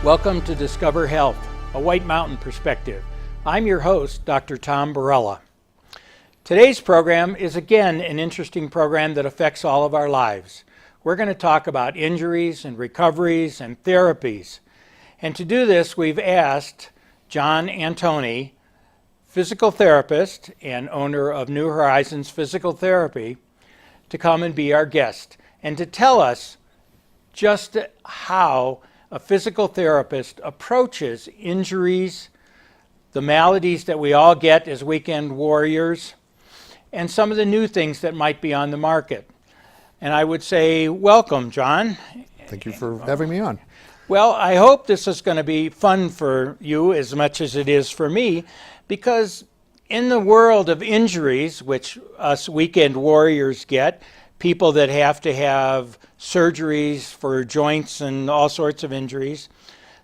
Welcome to Discover Health, a White Mountain perspective. I'm your host, Dr. Tom Barela. Today's program is again an interesting program that affects all of our lives. We're going to talk about injuries and recoveries and therapies. And to do this, we've asked John Atoni, physical therapist and owner of New Horizons Physical Therapy, to come and be our guest and to tell us just how a physical therapist approaches injuries, the maladies that we all get as weekend warriors, and some of the new things that might be on the market. And I would say, welcome, John. Thank you for having me on. Well, I hope this is going to be fun for you as much as it is for me, because in the world of injuries, which us weekend warriors get, people that have to have surgeries for joints and all sorts of injuries,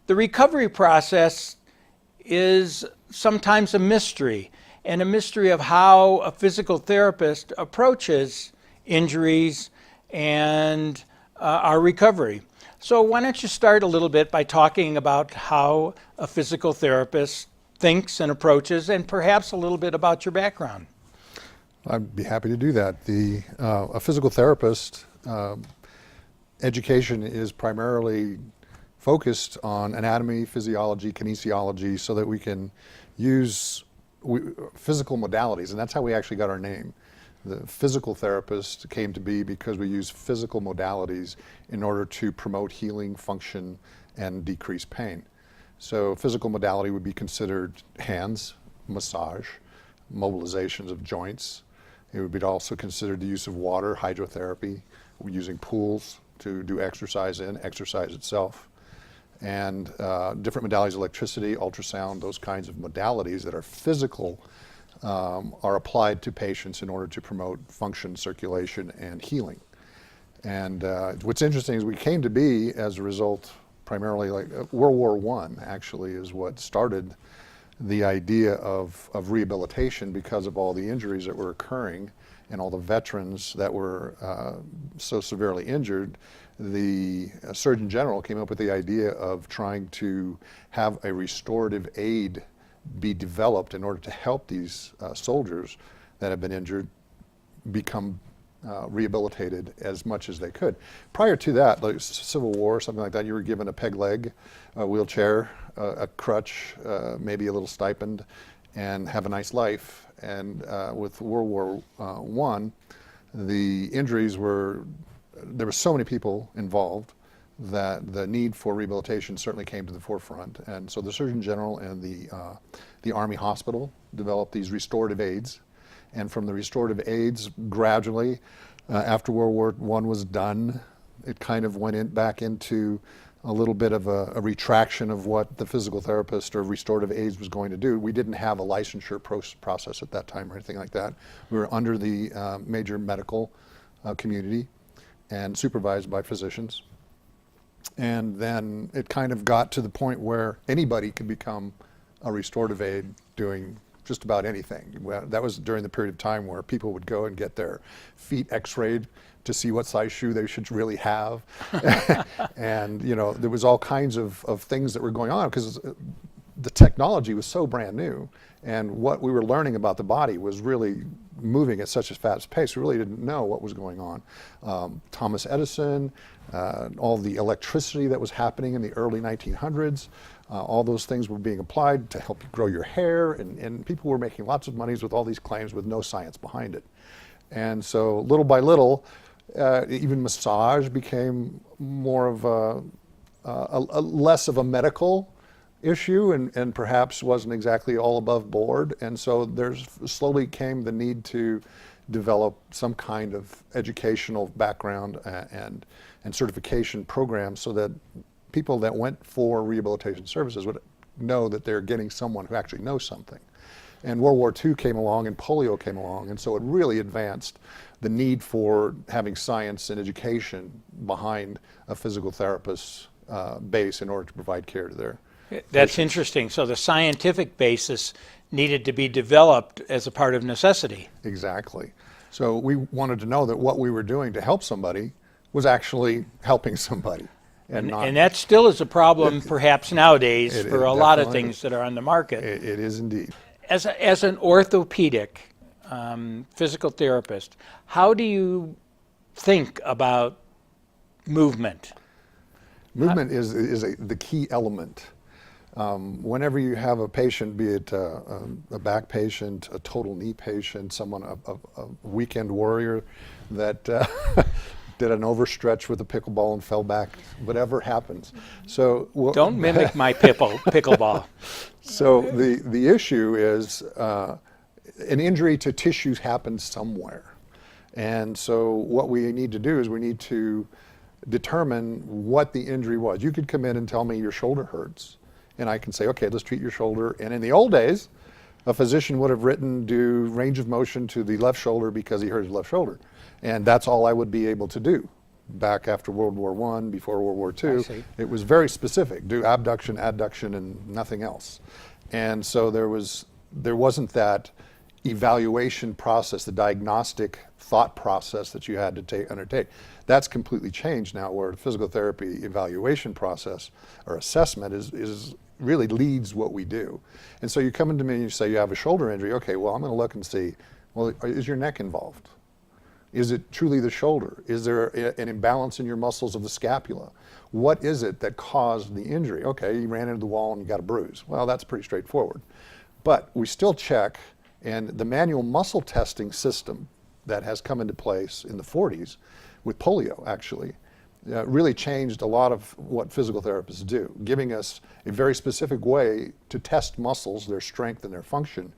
the recovery process is sometimes a mystery, and a mystery of how a physical therapist approaches injuries and our recovery. So why don't you start a little bit by talking about how a physical therapist thinks and approaches, and perhaps a little bit about your background. I'd be happy to do that. A physical therapist education is primarily focused on anatomy, physiology, kinesiology, so that we can use physical modalities, and that's how we actually got our name. The physical therapist came to be because we use physical modalities in order to promote healing, function, and decrease pain. So physical modality would be considered hands, massage, mobilizations of joints. It would be also considered the use of water, hydrotherapy, using pools to do exercise itself, and different modalities, electricity, ultrasound, those kinds of modalities that are physical are applied to patients in order to promote function, circulation, and healing. And what's interesting is we came to be as a result, primarily like World War I actually is what started the idea of rehabilitation because of all the injuries that were occurring and all the veterans that were so severely injured. The Surgeon General came up with the idea of trying to have a restorative aid be developed in order to help these soldiers that have been injured become rehabilitated as much as they could. Prior to that, like Civil War or something like that, you were given a peg leg, a wheelchair, a crutch, maybe a little stipend, and have a nice life. And with World War I, the injuries there were so many people involved that the need for rehabilitation certainly came to the forefront. And so the Surgeon General and the Army Hospital developed these restorative aids. And from the restorative aids, gradually, after World War I was done, it kind of went back into a little bit of a retraction of what the physical therapist or restorative aids was going to do. We didn't have a licensure process at that time or anything like that. We were under the major medical community and supervised by physicians. And then it kind of got to the point where anybody could become a restorative aid doing just about anything. Well, that was during the period of time where people would go and get their feet x-rayed to see what size shoe they should really have. And there was all kinds of things that were going on because the technology was so brand new, and what we were learning about the body was really moving at such a fast pace. We really didn't know what was going on. Thomas Edison, all the electricity that was happening in the early 1900s, all those things were being applied to help you grow your hair, and people were making lots of monies with all these claims with no science behind it. And so little by little, even massage became more of a less of a medical issue, and perhaps wasn't exactly all above board. And so there's slowly came the need to develop some kind of educational background and certification program so that people that went for rehabilitation services would know that they're getting someone who actually knows something. And World War II came along and polio came along, and so it really advanced the need for having science and education behind a physical therapist's base in order to provide care to their That's patients. interesting. So the scientific basis needed to be developed as a part of necessity. Exactly. So we wanted to know that what we were doing to help somebody was actually helping somebody. and not. And that still is a problem perhaps nowadays It for is a lot of definitely. things that are on the market. It is indeed. As an orthopedic physical therapist, how do you think about movement? Movement is the key element. Whenever you have a patient, be it a back patient, a total knee patient, someone, a weekend warrior that did an overstretch with a pickleball and fell back, whatever happens. So Don't mimic my pickleball. So the issue is an injury to tissues happens somewhere. And so what we need to do is we need to determine what the injury was. You could come in and tell me your shoulder hurts, and I can say, okay, let's treat your shoulder. And in the old days, a physician would have written, do range of motion to the left shoulder because he hurt his left shoulder. And that's all I would be able to do. Back after World War I, before World War II, it was very specific. Do abduction, adduction, and nothing else. And so there wasn't that evaluation process, the diagnostic thought process that you had to undertake. That's completely changed now, where the physical therapy evaluation process or assessment is really leads what we do. And so you come into me and you say you have a shoulder injury. Okay, well, I'm going to look and see, well, is your neck involved? Is it truly the shoulder? Is there an imbalance in your muscles of the scapula? What is it that caused the injury? Okay, you ran into the wall and you got a bruise. Well, that's pretty straightforward. But we still check, and the manual muscle testing system that has come into place in the 40s with polio, actually, really changed a lot of what physical therapists do, giving us a very specific way to test muscles, their strength and their function,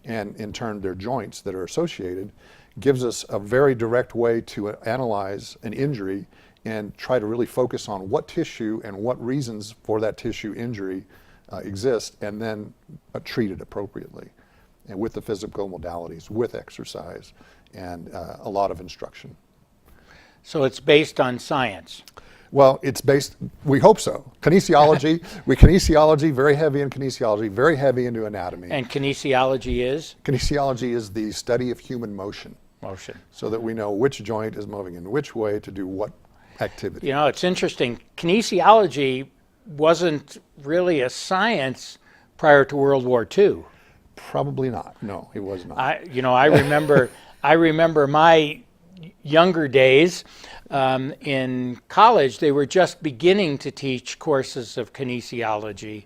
and in turn their joints that are associated, gives us a very direct way to analyze an injury and try to really focus on what tissue and what reasons for that tissue injury exist, and then treat it appropriately, and with the physical modalities, with exercise, and a lot of instruction. So it's based on science. Well, it's based, we hope so. Kinesiology, very heavy in kinesiology, very heavy into anatomy. And kinesiology is? Kinesiology is the study of human motion. Motion. So that we know which joint is moving in which way to do what activity. You know, it's interesting. Kinesiology wasn't really a science prior to World War II. Probably not. No, it was not. I remember my younger days in college. They were just beginning to teach courses of kinesiology,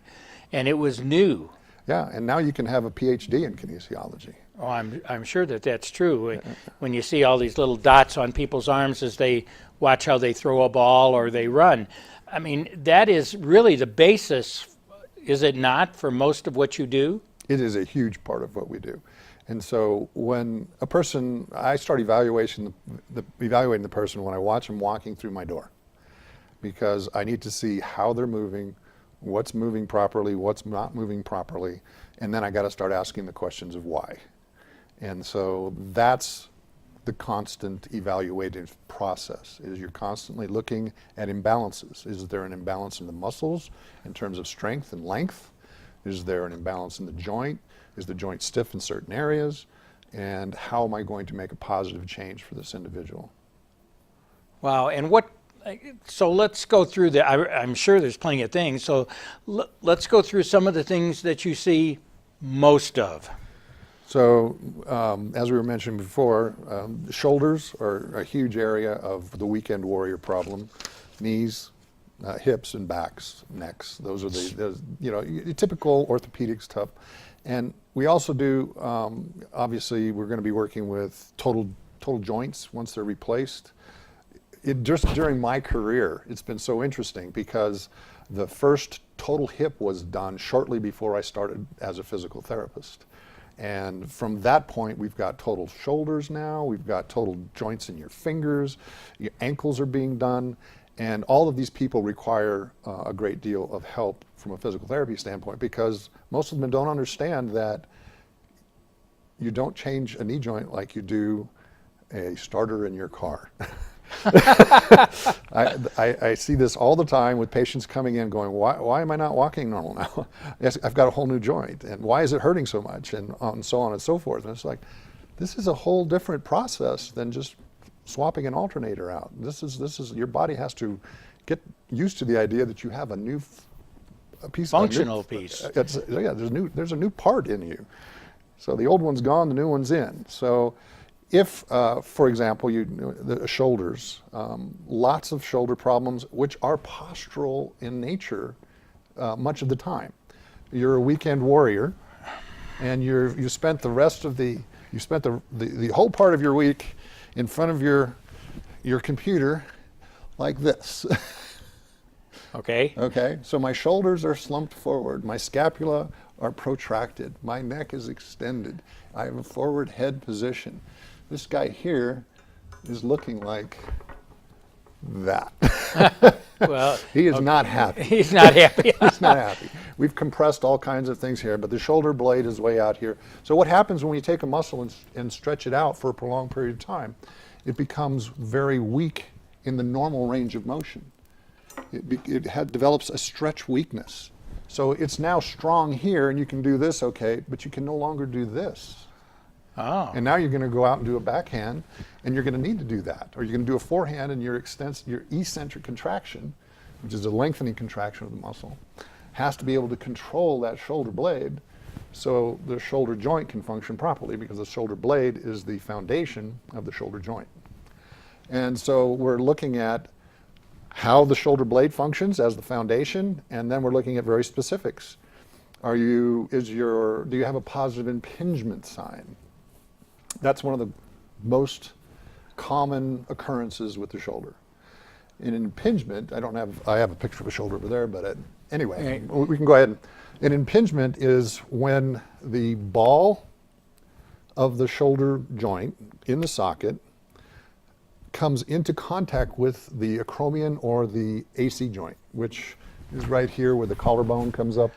and it was new. Yeah, and now you can have a PhD in kinesiology. Oh, I'm sure that that's true. When you see all these little dots on people's arms as they watch how they throw a ball or they run, I mean, that is really the basis, is it not, for most of what you do? It is a huge part of what we do. And so when a person, I start evaluating the person when I watch them walking through my door, because I need to see how they're moving, what's moving properly, what's not moving properly, and then I got to start asking the questions of why. And so that's the constant evaluative process, is you're constantly looking at imbalances. Is there an imbalance in the muscles in terms of strength and length? Is there an imbalance in the joint? Is the joint stiff in certain areas? And how am I going to make a positive change for this individual? Wow, and so let's go through I'm sure there's plenty of things, so let's go through some of the things that you see most of. So, as we were mentioning before, shoulders are a huge area of the weekend warrior problem. Knees, hips and backs, necks. Those are the typical orthopedic stuff. And we also do, obviously, we're going to be working with total joints once they're replaced. Just during my career, it's been so interesting because the first total hip was done shortly before I started as a physical therapist. And from that point, we've got total shoulders now, we've got total joints in your fingers, your ankles are being done, and all of these people require a great deal of help from a physical therapy standpoint, because most of them don't understand that you don't change a knee joint like you do a starter in your car. I see this all the time with patients coming in going, why am I not walking normal now? Yes, I've got a whole new joint, and why is it hurting so much, and so on and so forth. And it's like, this is a whole different process than just swapping an alternator out. This is your body has to get used to the idea that you have a new piece. Functional piece. There's a new part in you. So the old one's gone, the new one's in. So if, for example, the shoulders, lots of shoulder problems, which are postural in nature much of the time. You're a weekend warrior, and you spent the rest of the whole part of your week in front of your computer like this. Okay. Okay, so my shoulders are slumped forward, my scapula are protracted, my neck is extended, I have a forward head position. This guy here is looking like that. Well, he is not happy. He's not happy. He's not happy. We've compressed all kinds of things here, but the shoulder blade is way out here. So what happens when you take a muscle and stretch it out for a prolonged period of time? It becomes very weak in the normal range of motion. It develops a stretch weakness. So it's now strong here, and you can do this okay, but you can no longer do this. Oh. And now you're going to go out and do a backhand, and you're going to need to do that. Or you're going to do a forehand, and your eccentric contraction, which is a lengthening contraction of the muscle, has to be able to control that shoulder blade so the shoulder joint can function properly, because the shoulder blade is the foundation of the shoulder joint. And so we're looking at how the shoulder blade functions as the foundation, and then we're looking at very specifics. Do you have a positive impingement sign? That's one of the most common occurrences with the shoulder. In an impingement, I have a picture of a shoulder over there, but anyway, we can go ahead. An impingement is when the ball of the shoulder joint in the socket comes into contact with the acromion or the AC joint, which is right here where the collarbone comes up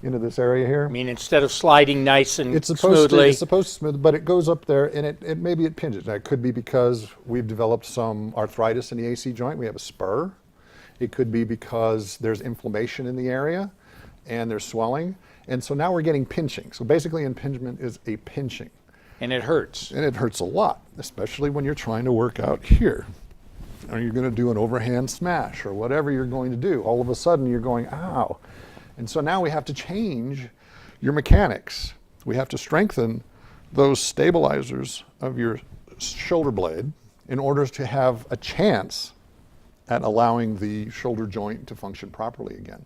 into this area here. I mean, instead of sliding nice and It's smoothly. supposed to smooth, but it goes up there, and maybe it pinches. That could be because we've developed some arthritis in the AC joint. We have a spur. It could be because there's inflammation in the area, and there's swelling, and so now we're getting pinching. So basically, impingement is a pinching. And it hurts. And it hurts a lot, especially when you're trying to work out here. Or you're going to do an overhand smash or whatever you're going to do. All of a sudden you're going, ow. And so now we have to change your mechanics. We have to strengthen those stabilizers of your shoulder blade in order to have a chance at allowing the shoulder joint to function properly again.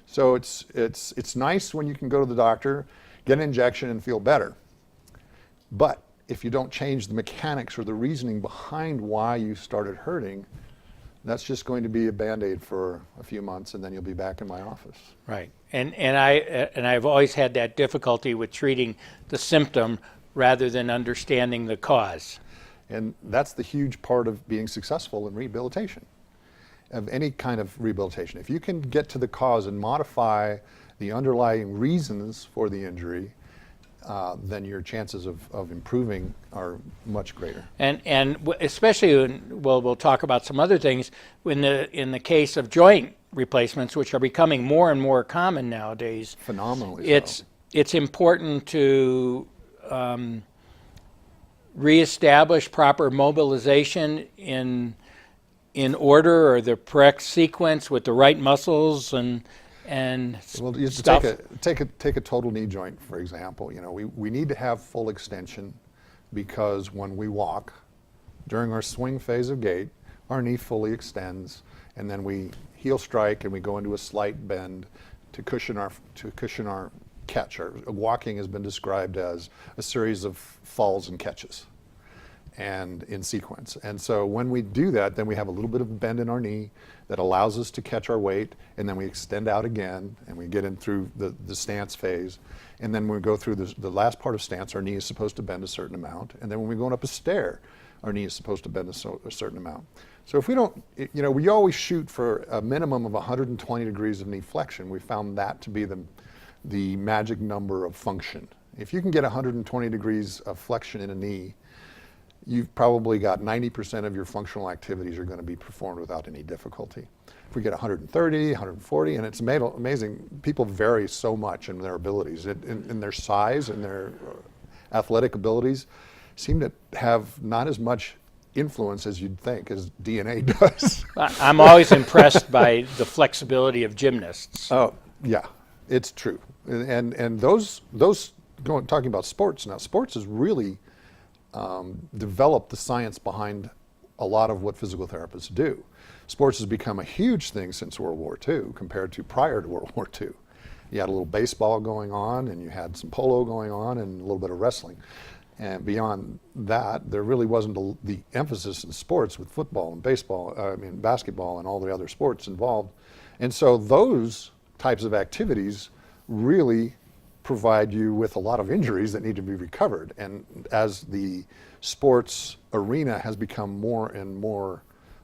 So it's nice when you can go to the doctor, get an injection, and feel better. But if you don't change the mechanics or the reasoning behind why you started hurting, that's just going to be a Band-Aid for a few months, and then you'll be back in my office. Right. And I've always had that difficulty with treating the symptom rather than understanding the cause. And that's the huge part of being successful in rehabilitation, of any kind of rehabilitation. If you can get to the cause and modify the underlying reasons for the injury, then your chances of improving are much greater. And especially we'll talk about some other things in the case of joint replacements, which are becoming more and more common nowadays. Phenomenally so. It's important to reestablish proper mobilization in order, or the correct sequence with the right muscles and well, you stuff. take a total knee joint, for example. You know, we need to have full extension, because when we walk, during our swing phase of gait, our knee fully extends, and then we heel strike and we go into a slight bend to cushion our catch. Walking has been described as a series of falls and catches, and in sequence. And so when we do that, then we have a little bit of bend in our knee that allows us to catch our weight, and then we extend out again, and we get in through the stance phase. And then when we go through the last part of stance, our knee is supposed to bend a certain amount. And then when we're going up a stair, our knee is supposed to bend a certain amount. So if we don't, we always shoot for a minimum of 120 degrees of knee flexion. We found that to be the magic number of function. If you can get 120 degrees of flexion in a knee, you've probably got 90% of your functional activities are going to be performed without any difficulty. If we get 130, 140, and it's amazing, people vary so much in their abilities, in their size and their athletic abilities seem to have not as much influence as you'd think as DNA does. I'm always impressed by the flexibility of gymnasts. Oh, yeah, it's true. And those talking about sports now, sports has really developed the science behind a lot of what physical therapists do. Sports has become a huge thing since World War II compared to prior to World War II. You had a little baseball going on, and you had some polo going on, and a little bit of wrestling. And beyond that, there really wasn't the emphasis in sports with football and baseball, basketball and all the other sports involved. And so those types of activities really provide you with a lot of injuries that need to be recovered. And as the sports arena has become more and more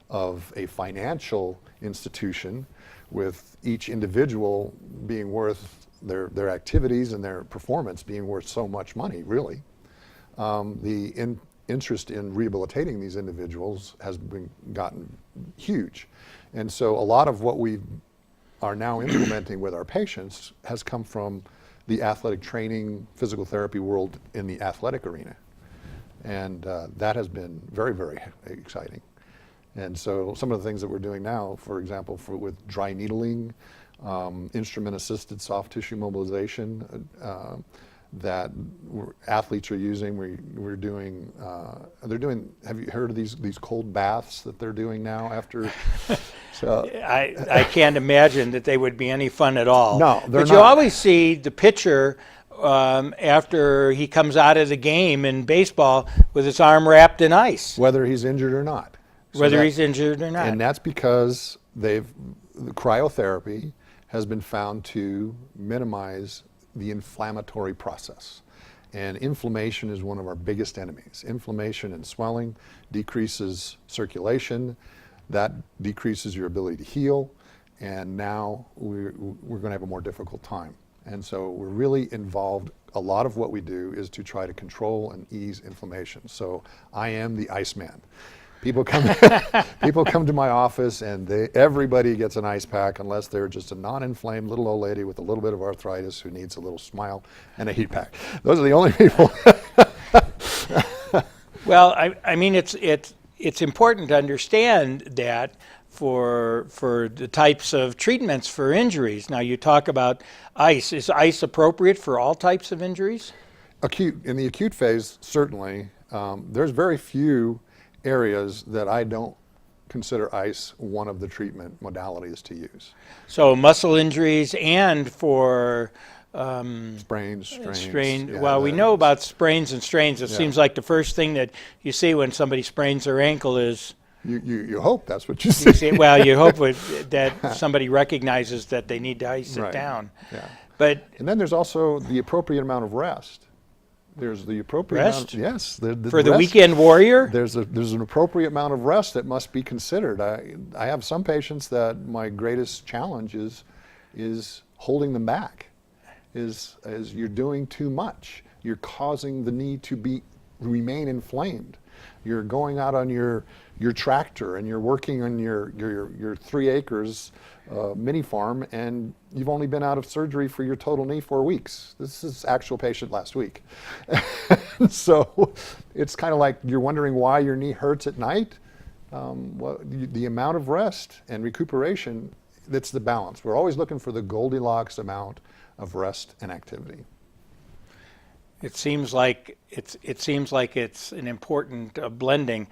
of a financial institution, with each individual being worth their activities and their performance being worth so much money, really, the interest in rehabilitating these individuals has gotten huge. And so a lot of what we are now implementing with our patients has come from the athletic training, physical therapy world in the athletic arena. And that has been very, very exciting. And so some of the things that we're doing now, for example, with dry needling, instrument-assisted soft tissue mobilization that athletes are using, we're doing, have you heard of these cold baths that they're doing now after? So, I can't imagine that they would be any fun at all. No, they're but not. you always see the pitcher after he comes out of the game in baseball with his arm wrapped in ice. Whether he's injured or not. He's injured or not. And that's because the cryotherapy has been found to minimize the inflammatory process. And inflammation is one of our biggest enemies. Inflammation and swelling decreases circulation. That decreases your ability to heal. And now we're going to have a more difficult time. And so we're really involved. A lot of what we do is to try to control and ease inflammation. So I am the Iceman. People come to my office, and everybody gets an ice pack unless they're just a non-inflamed little old lady with a little bit of arthritis who needs a little smile and a heat pack. Those are the only people. Well, I mean, it's important to understand that for the types of treatments for injuries. Now, you talk about ice. Is ice appropriate for all types of injuries? In the acute phase, certainly. There's very few areas that I don't consider ice one of the treatment modalities to use. So muscle injuries and for sprains, strains. Yeah, we know about sprains and strains. It seems like the first thing that you see when somebody sprains their ankle is... You hope that's what you see. You hope that somebody recognizes that they need to ice it down. Yeah. And then there's also the appropriate amount of rest. There's the appropriate rest? amount. Yes. For the weekend warrior? There's an appropriate amount of rest that must be considered. I have some patients that my greatest challenge is holding them back. Is you're doing too much. You're causing the knee to remain inflamed. You're going out on your tractor and you're working on your 3 acres mini farm, and you've only been out of surgery for your total knee 4 weeks. This is actual patient last week. So it's kind of like you're wondering why your knee hurts at night. The amount of rest and recuperation, that's the balance. We're always looking for the Goldilocks amount of rest and activity. It seems like it's an important blending.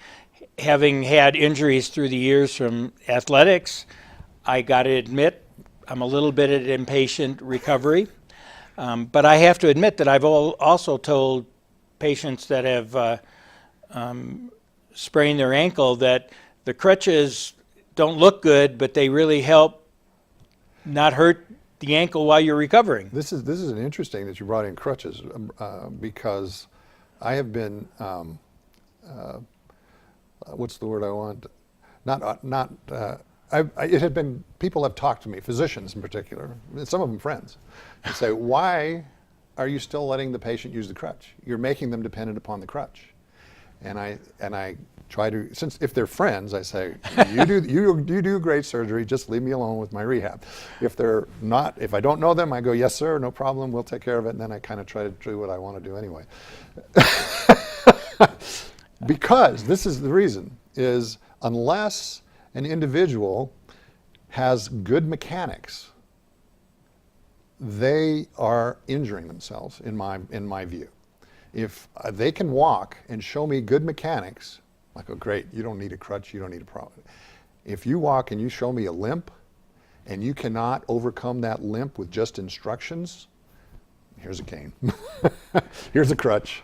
Having had injuries through the years from athletics, I got to admit I'm a little bit at impatient recovery. But I have to admit that I've also told patients that have sprained their ankle that the crutches don't look good, but they really help not hurt the ankle while you're recovering. This is an interesting that you brought in crutches because I have been what's the word I want? It had been, people have talked to me, physicians in particular, some of them friends, and say, why are you still letting the patient use the crutch? You're making them dependent upon the crutch. And I try to, since if they're friends, I say, you do great surgery, just leave me alone with my rehab. If they're not, if I don't know them, I go, yes sir, no problem, we'll take care of it, and then I kind of try to do what I want to do anyway. Because this is the reason, is unless an individual has good mechanics, they are injuring themselves in my view. If they can walk and show me good mechanics, I go, great, you don't need a crutch, you don't need a problem. If you walk and you show me a limp and you cannot overcome that limp with just instructions, here's a cane, here's a crutch.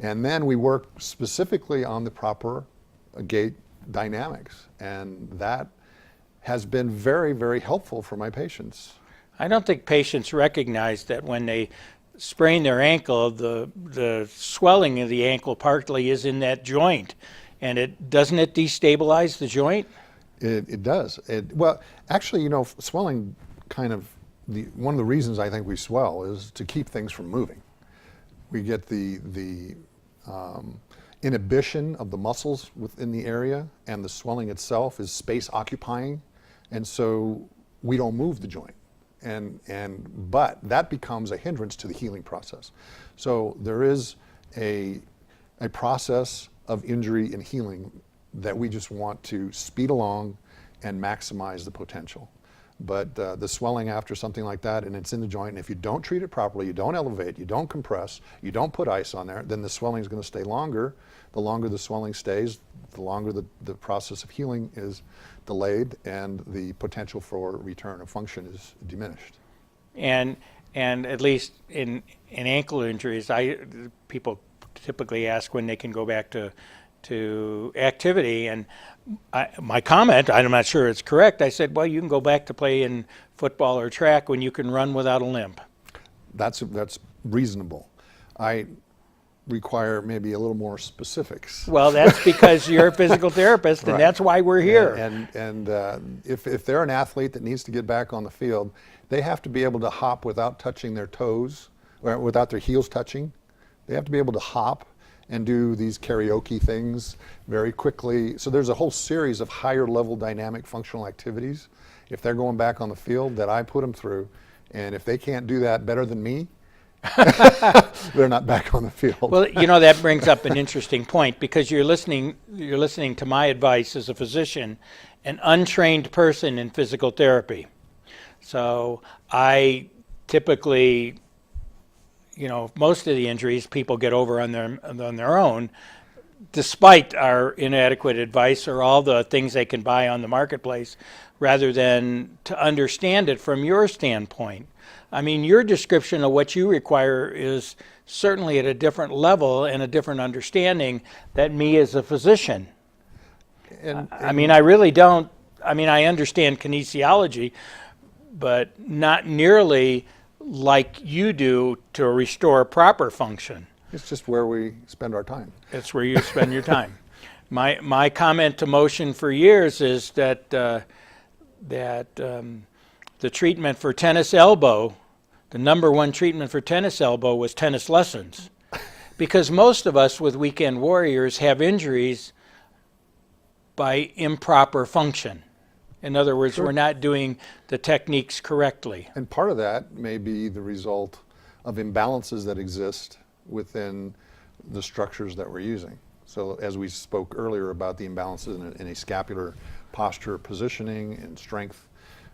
And then we work specifically on the proper gait dynamics. And that has been very, very helpful for my patients. I don't think patients recognize that when they sprain their ankle, the swelling of the ankle partly is in that joint. And doesn't it destabilize the joint? It does. Well, actually, swelling kind of, one of the reasons I think we swell is to keep things from moving. We get the inhibition of the muscles within the area, and the swelling itself is space occupying, and so we don't move the joint. But that becomes a hindrance to the healing process. So there is a process of injury and healing that we just want to speed along and maximize the potential. But the swelling after something like that, and it's in the joint, and if you don't treat it properly, you don't elevate, you don't compress, you don't put ice on there, then the swelling is going to stay longer. The longer the swelling stays, the longer the process of healing is delayed, and the potential for return of function is diminished. And at least in ankle injuries, people typically ask when they can go back to activity, and my comment, I'm not sure it's correct, I said, well, you can go back to play in football or track when you can run without a limp. That's reasonable. I require maybe a little more specifics. Well, that's because you're a physical therapist, and Right. that's why we're here. And if they're an athlete that needs to get back on the field, they have to be able to hop without touching their toes, or without their heels touching. They have to be able to hop and do these karaoke things very quickly. So there's a whole series of higher level dynamic functional activities, if they're going back on the field, that I put them through. And if they can't do that better than me, they're not back on the field. Well, that brings up an interesting point, because you're listening to my advice as a physician, an untrained person in physical therapy. So I typically, most of the injuries people get over on their own, despite our inadequate advice or all the things they can buy on the marketplace, rather than to understand it from your standpoint. I mean, your description of what you require is certainly at a different level and a different understanding than me as a physician. I mean, I really don't. I mean, I understand kinesiology, but not nearly like you do to restore proper function. It's just where we spend our time. It's where you spend your time. My comment to motion for years is that the treatment for tennis elbow, the number one treatment for tennis elbow was tennis lessons. Because most of us with weekend warriors have injuries by improper function. In other words, We're not doing the techniques correctly. And part of that may be the result of imbalances that exist within the structures that we're using. So as we spoke earlier about the imbalances in a scapular posture, positioning, and strength,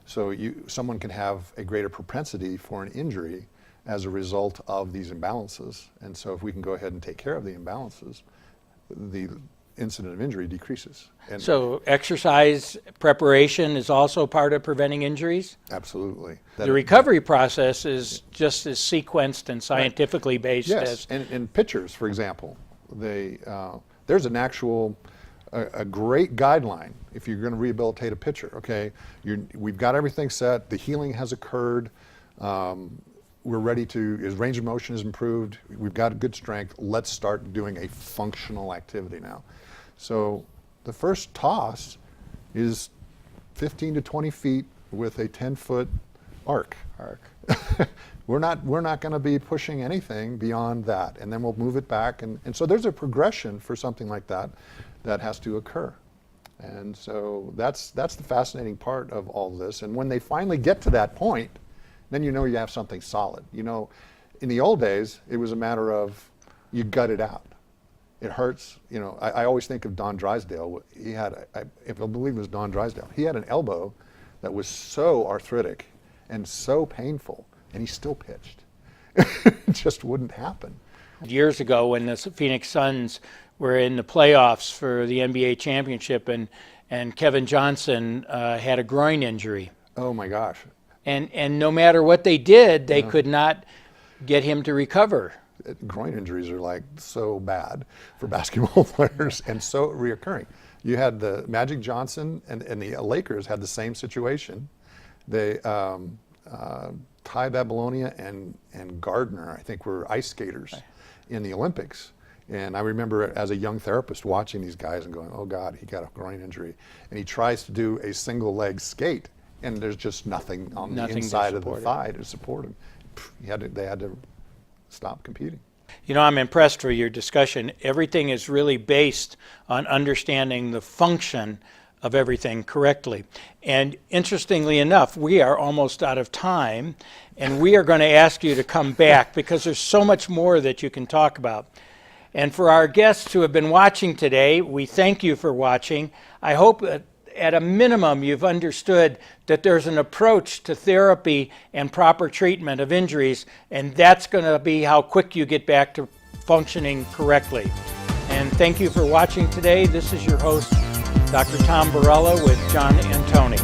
so someone can have a greater propensity for an injury as a result of these imbalances. And so if we can go ahead and take care of the imbalances, the incident of injury decreases. And so exercise preparation is also part of preventing injuries? Absolutely. The recovery process is just as sequenced and scientifically based as... Yes, and pitchers, for example, there's an actual, a great guideline if you're going to rehabilitate a pitcher, okay? We've got everything set, the healing has occurred, we're ready to, his range of motion is improved, we've got good strength, let's start doing a functional activity now. So the first toss is 15 to 20 feet with a 10-foot arc. We're not going to be pushing anything beyond that, and then we'll move it back. And so there's a progression for something like that has to occur. And so that's the fascinating part of all this. And when they finally get to that point, then you have something solid. In the old days, it was a matter of you gut it out. It hurts. You know, I always think of Don Drysdale. He had, if I believe it was Don Drysdale, he had an elbow that was so arthritic and so painful, and he still pitched. It just wouldn't happen. Years ago, when the Phoenix Suns were in the playoffs for the NBA championship, and Kevin Johnson had a groin injury. Oh my gosh. And no matter what they did, they could not get him to recover. Groin injuries are like so bad for basketball players and so reoccurring. You had the Magic Johnson and the Lakers had the same situation. They Ty Babylonia and Gardner, I think, were ice skaters in the Olympics. And I remember as a young therapist watching these guys and going, oh God, he got a groin injury. And he tries to do a single leg skate, and there's just nothing on the inside of the thigh to support him. They had to stop competing. You know, I'm impressed for your discussion. Everything is really based on understanding the function of everything correctly. And interestingly enough, we are almost out of time, and we are going to ask you to come back because there's so much more that you can talk about. And for our guests who have been watching today, we thank you for watching. I hope that at a minimum you've understood that there's an approach to therapy and proper treatment of injuries, and that's going to be how quick you get back to functioning correctly. And thank you for watching today. This is your host, Dr. Tom Barela with John Atoni.